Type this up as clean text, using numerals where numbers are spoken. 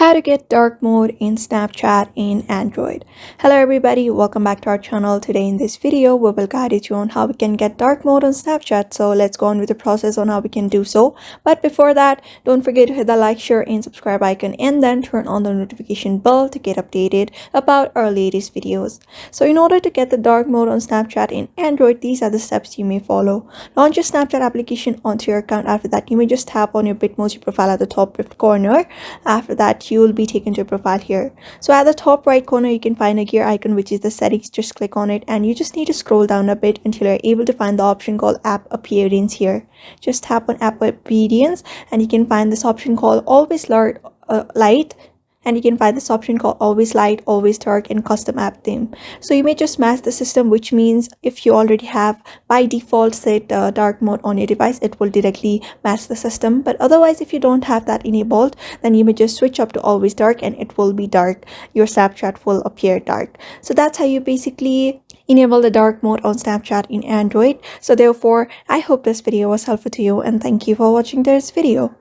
How to get dark mode in Snapchat in Android. Hello everybody, welcome back to our channel. Today in this video we will guide you on how we can get dark mode on Snapchat. So let's go on with the process on how we can do so. But before that, don't forget to hit the like, share and subscribe icon and then turn on the notification bell to get updated about our latest videos. So in order to get the dark mode on Snapchat in Android, these are the steps you may follow. Launch your Snapchat application onto your account. After that, you may just tap on your Bitmoji profile at the top left corner. After that, you will be taken to a profile here. So at the top right corner you can find a gear icon, which is the settings. Just click on it and you just need to scroll down a bit until you're able to find the option called app appearance here. Just tap on app appearance and you can find this option called always light, and you can find this option called always light, always dark and custom app theme. So you may just match the system, which means if you already have by default set dark mode on your device, it will directly match the system. But otherwise, if you don't have that enabled, then you may just switch up to always dark and it will be dark. Your Snapchat will appear dark. So that's how you basically enable the dark mode on Snapchat in Android. So therefore, I hope this video was helpful to you and thank you for watching this video.